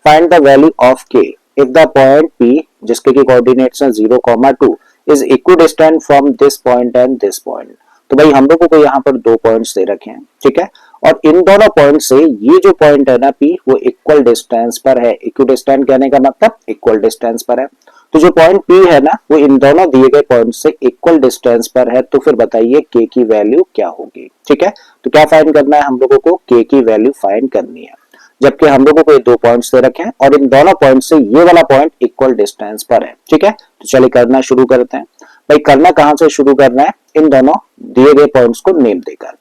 Find the value of के if the point P जिसके की कोऑर्डिनेट्स हैं 0,2 is equidistant from this point and this point. तो भाई हम लोगों को यहाँ पर दो पॉइंट्स दे रखे हैं, ठीक है, और इन दोनों पॉइंट से ये जो पॉइंट है ना P वो इक्वल डिस्टेंस पर है। इक्विडिस्टेंट कहने का मतलब इक्वल डिस्टेंस पर है। तो जो पॉइंट P है ना वो इन दोनों दिए गए पॉइंट से इक्वल डिस्टेंस पर है। तो फिर बताइए K की वैल्यू क्या होगी, ठीक है। तो क्या फाइंड करना है हम लोगों को, K की वैल्यू फाइंड करनी है, जबकि हम लोगों को ये दो पॉइंट्स दे रखे हैं और इन दोनों पॉइंट से ये वाला पॉइंट इक्वल डिस्टेंस पर है, ठीक है। तो चलिए करना शुरू करते हैं। भाई करना कहां से शुरू करना है, इन दोनों दिए गए पॉइंट्स को नेम देकर।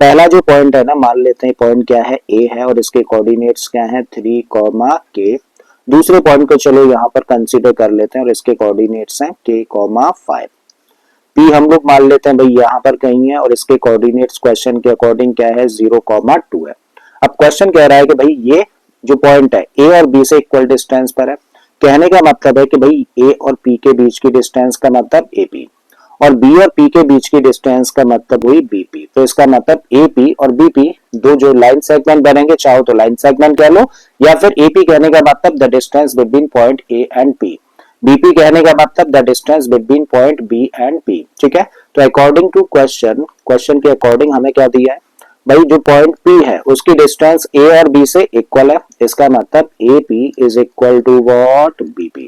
पहला जो पॉइंट है ना, मान लेते हैं पॉइंट क्या है A है और इसके कोऑर्डिनेट्स क्या है 3, K। दूसरे पॉइंट को चलो यहाँ पर कंसीडर कर लेते हैं और इसके कोऑर्डिनेट्स हैं K, 5। P हम लोग मान लेते हैं भाई यहाँ पर कहीं है और इसके कोऑर्डिनेट्स क्वेश्चन के अकॉर्डिंग क्या है 0,2 है। अब क्वेश्चन कह रहा है कि भाई ये जो पॉइंट है A और B से इक्वल डिस्टेंस पर है। कहने का मतलब है कि भाई A और P के बीच की डिस्टेंस का मतलब AP और B और P के बीच की डिस्टेंस का मतलब हुई BP। तो इसका मतलब AP और BP दो जो लाइन सेगमेंट बनेंगे, चाहो तो लाइन सेगमेंट कह लो या फिर AP कहने का मतलब the distance between point A and P, BP कहने का मतलब the distance between point B and P, ठीक है। तो अकॉर्डिंग टू क्वेश्चन के अकॉर्डिंग हमें क्या दिया है भाई, जो पॉइंट P है उसकी डिस्टेंस A और B से इक्वल है। इसका मतलब AP is equal to what, BP,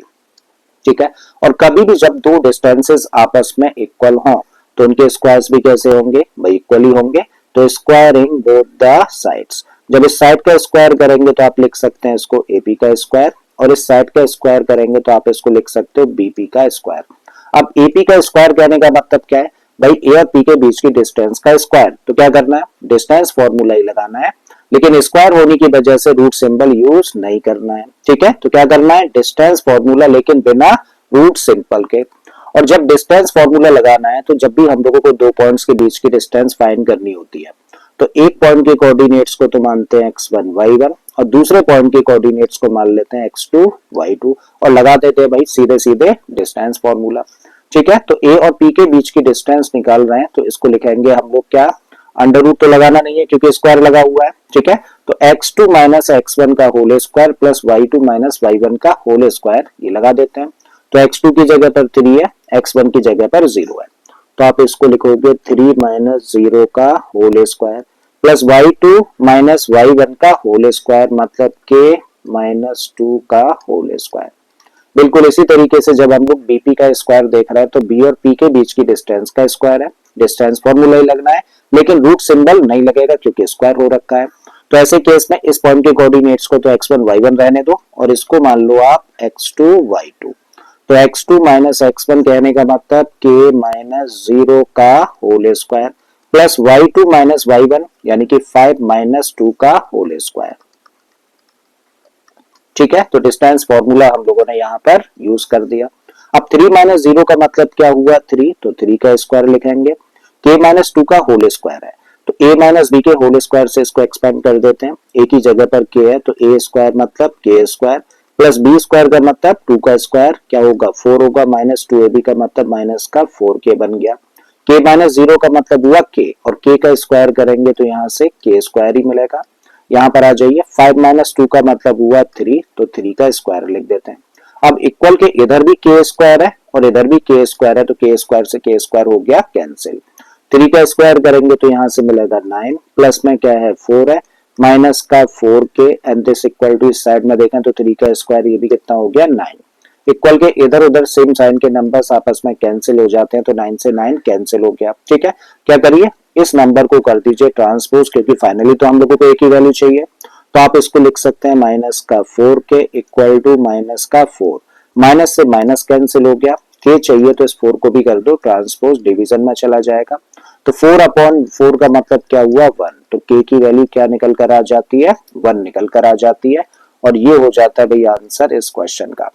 ठीक है। और कभी भी जब दो डिस्टेंसेस आपस में इक्वल हों तो उनके स्क्वायर्स भी कैसे होंगे भाई, इक्वल ही होंगे। तो स्क्वायरिंग बोथ द साइड्स, जब इस साइड का स्क्वायर करेंगे तो आप लिख सकते हैं इसको AP का स्क्वायर और इस साइड का स्क्वायर करेंगे तो आप इसको लिख सकते हो BP का स्क्वायर। अब AP का स्क्वायर कहने का मतलब क्या है भाई, A और P के बीच की डिस्टेंस का स्क्वायर। तो क्या करना है, डिस्टेंस फॉर्मूला ही लगाना है, लेकिन स्क्वायर होने की वजह से रूट सिंबल यूज नहीं करना है, ठीक है। तो क्या करना है, डिस्टेंस फॉर्मूला लेकिन बिना रूट सिंबल के। और जब डिस्टेंस फॉर्मूला लगाना है तो जब भी हम लोगों को दो पॉइंट्स के बीच की डिस्टेंस फाइंड करनी होती है तो एक पॉइंट के कोऑर्डिनेट्स को तो मानते हैं x1 y1 और दूसरे पॉइंट के कोऑर्डिनेट्स को मान लेते हैं x2 y2 और लगा देते हैं भाई सीधे सीधे डिस्टेंस फॉर्मूला, ठीक है। तो A और P के बीच की डिस्टेंस निकाल रहे हैं तो इसको लिखेंगे हम लोग क्या, अंडर रूट तो लगाना नहीं है क्योंकि स्क्वायर लगा हुआ है, ठीक है। तो x2 माइनस x1 का whole square plus y2 minus y1 का होल स्क्वायर ये लगा देते हैं। तो x2 की जगह पर 3 है, x1 की जगह पर 0 है, तो आप इसको लिखोगे 3 माइनस 0 का whole square plus y2 minus y1 का होल स्क्वायर मतलब k माइनस 2 का होल स्क्वायर। बिल्कुल इसी तरीके से जब हम लोग BP का स्क्वायर देख रहे हैं तो B और P के बीच की डिस्टेंस का स्क्वायर है, डिस्टेंस फॉर्मूला ही लगना है लेकिन रूट सिंबल नहीं लगेगा क्योंकि स्क्वायर हो रखा है। तो ऐसे केस में इस पॉइंट के कोऑर्डिनेट्स को तो x1 y1 रहने दो और इसको मान लो आप x2 y2। तो x2 माइनस x1 कहने का मतलब k माइनस 0 का whole square plus y2 minus y1 यानी कि 5 माइनस 2 का होल स्क्वायर, ठीक है। तो डिस्टेंस फॉर्मूला हम लोगों ने यहाँ पर यूज कर दिया। अब 3 माइनस 0 का मतलब क्या हुआ 3, तो 3 का स्क्वायर लिखेंगे, k माइनस 2 का होल स्क्वायर है तो a माइनस b के होल स्क्वायर से इसको एक्सपेंड कर देते हैं। a की जगह पर k है तो a स्क्वायर मतलब k square plus b square का मतलब 2 का स्क्वायर क्या होगा 4 होगा माइनस 2ab का मतलब माइनस का 4k बन गया। k माइनस 0 का मतलब हुआ k और k का स्क्वायर करेंगे तो यहाँ से k स्क्वायर ही मिलेगा। यहाँ पर आ जाइए 5 माइनस 2 का मतलब हुआ 3 तो 3 का स्क्वायर लिख देते हैं। अब इक्वल के इधर भी k स्क्वायर है और इधर भी k स्क्वायर है तो k स्क्वायर से k स्क्वायर हो गया कैंसिल। 3 का स्क्वायर करेंगे तो यहाँ से मिलेगा 9 प्लस में क्या है 4 है माइनस का 4k and this equal to इस साइड में देखें तो 3 का स्क्वायर ये भी कितना हो गया 9। इक्वल के इधर उधर सेम साइन के नंबर्स आपस में कैंसिल हो जाते हैं तो 9 से 9 कैंसिल हो गया, ठीक है। क्या करिए इस नंबर को कर दीजिए ट्रांसपोज क्योंकि फाइनली तो हम लोगों को एक ही वैल्यू चाहिए। तो आप इसको लिख सकते हैं माइनस का 4k इक्वल टू माइनस का 4, माइनस से माइनस कैंसिल हो गया, k चाहिए तो इस 4 को भी कर दो ट्रांसपोज डिवीजन में चला जाएगा। तो 4/4 का मतलब क्या हुआ 1, तो k की वैल्यू क्या निकल कर आ जाती है 1 निकल कर आ जाती है और ये हो जाता है भाई आंसर इस क्वेश्चन का।